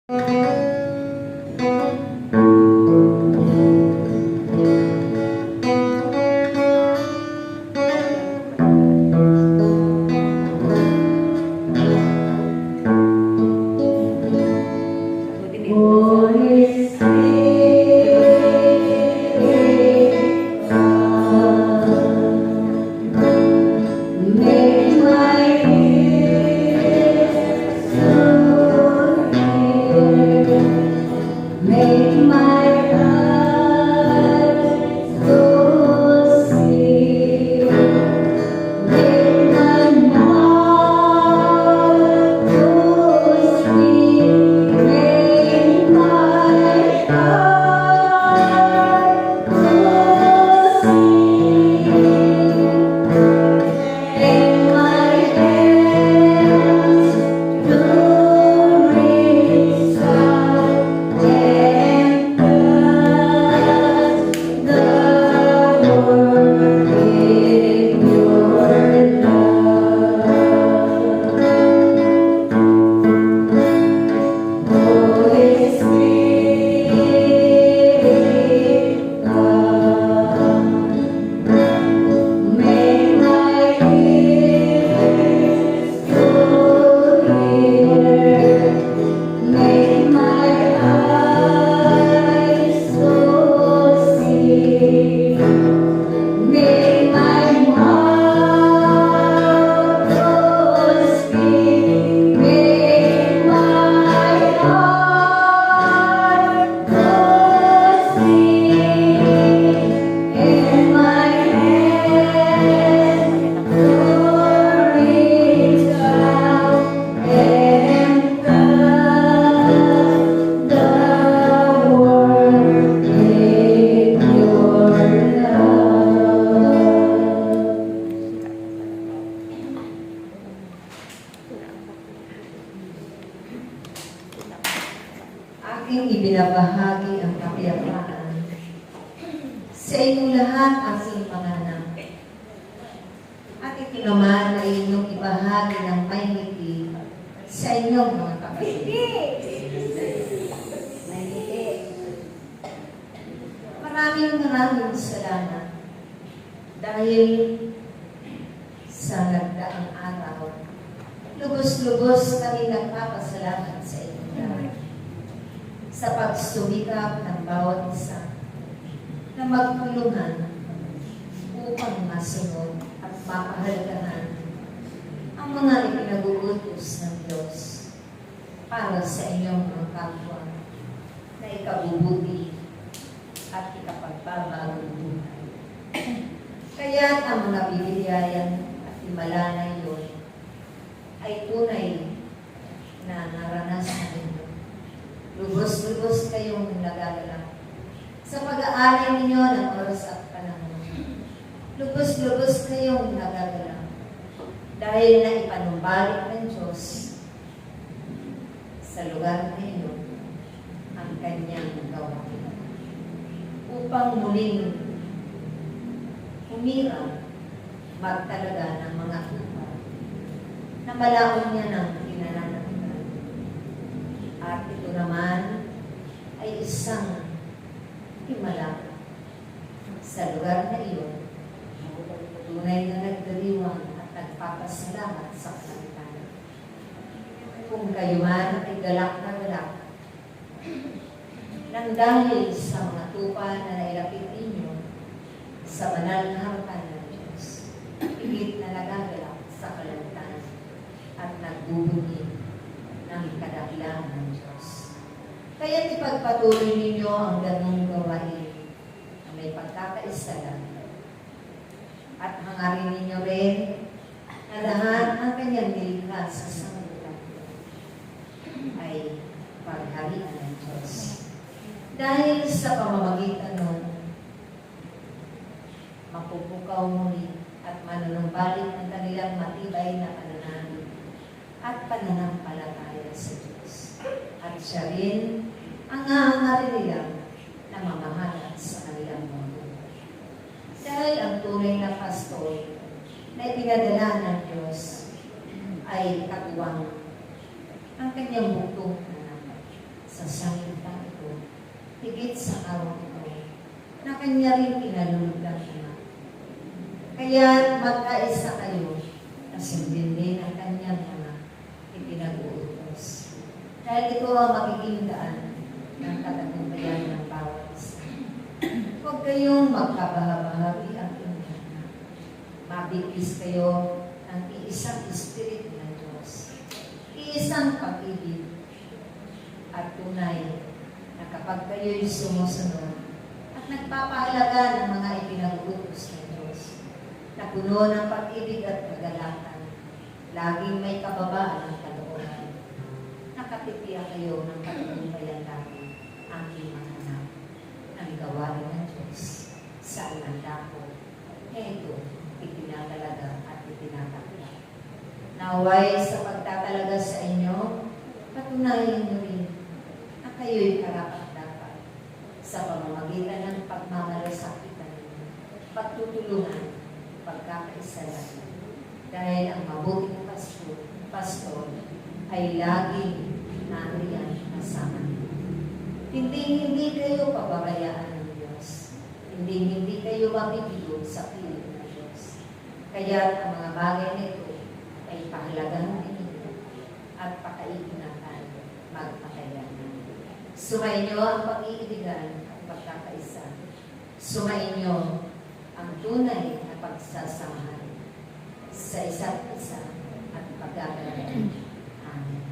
Aking ibinabahagi ang kapayapaan sa inyong lahat aking panganap. At ito naman ay inyong ibahagi ng mahiniti sa inyong mga kapatid. Maraming salamat dahil sa nagdaang araw, lubos-lubos kami nagpapasalamat sa inyong lahat sa pagsumikap ng bawat isa na magtulungan upang masunod at mapahalagahan ang mga ipinaguutos ng Diyos para sa inyong mga kapwa na ikabubuti at ikapagbabagong buhay. Kaya ang mga bibiliyayan at himala na iyon ay tunay na naranasan ninyo. Lubos-lubos kayong nagagalak sa pag-aalay ninyo ng oras at panahon. Lubos-lubos kayong nagagalak dahil na ipanumbalik ng Diyos sa lugar ninyo ang kanyang gawain upang muling humira magtalaga ng mga tupa na malaon niya ng pinananapitan. At ito naman ay isang himala sa lugar na iyon, tunay na nagdiriwang at nagpapasalamat sa kalangitan. Kung kayo man ay galak na galak, nang dahil sa mga tupa na nailapit ninyo sa banal na harapan ng Diyos, higit na nagagalak sa kalangitan at nagbubunyi ng kadakilaan ng Diyos. Kaya't ipagpatuloy ninyo ang ganung gawain na may pagkakaisa lang. At hangarin ninyo rin na lahat ang kanyang nilikha sa sanglibutan ay pagharian ng Diyos. Dahil sa pamamagitan nun, mapupukaw muli at manunumbalik ang kanilang matibay na pananalig at pananampalataya sa Diyos. At siya rin ang hahangarin nila na mamahalan sa kanilang mga buhay. Dahil ang tunay na pastor na ipinadala ng Diyos ay katuwang ang kanyang bugtong na sa salita ito, higit sa araw ito, na kanya rin pinalulog ng Ama. Kaya magkaisa kayo na sundin din ang kanyang mga ipinag-uutos. Dahil ito ang magiging daan ng katagumpayan ng bawat isa. Huwag kayong magkabahabahagi ang inyong anak. Mabigis kayo ng iisang Espiritu ng Diyos. Iisang pag-ibig at tunay na kapag kayo'y sumusunod at nagpapahalaga ng mga ipinag-uutos ng Diyos, na puno ng pag-ibig at kagalakan, laging may kababaan ng kalooban. Nakatitiyak kayo ng katagumpayan namin ang limang anak ng gawain ng Diyos sa inandako. Ito, itinatalaga at itinatakla. Naway sa pagtatalaga sa inyo, patunayan niyo rin na kayo'y karapat-dapat sa pamamagitan ng pagmamalasakitan ninyo, pagtutulungan, pagkakaisa lang. Dahil ang mabuting pastor ay laging nariyan kasama niyo. Hindi kayo pababayaan ng Diyos. Hindi kayo mabibigo sa piling ng Diyos. Kaya ang mga bagay nito ay pahalagahan ninyo at pakaiingatan magpatayan. Sumainyo ang pag-iibigan at pagkakaisa. Sumainyo ang tunay na pagsasamahan sa isa't isa at pagkakaroon. Amen.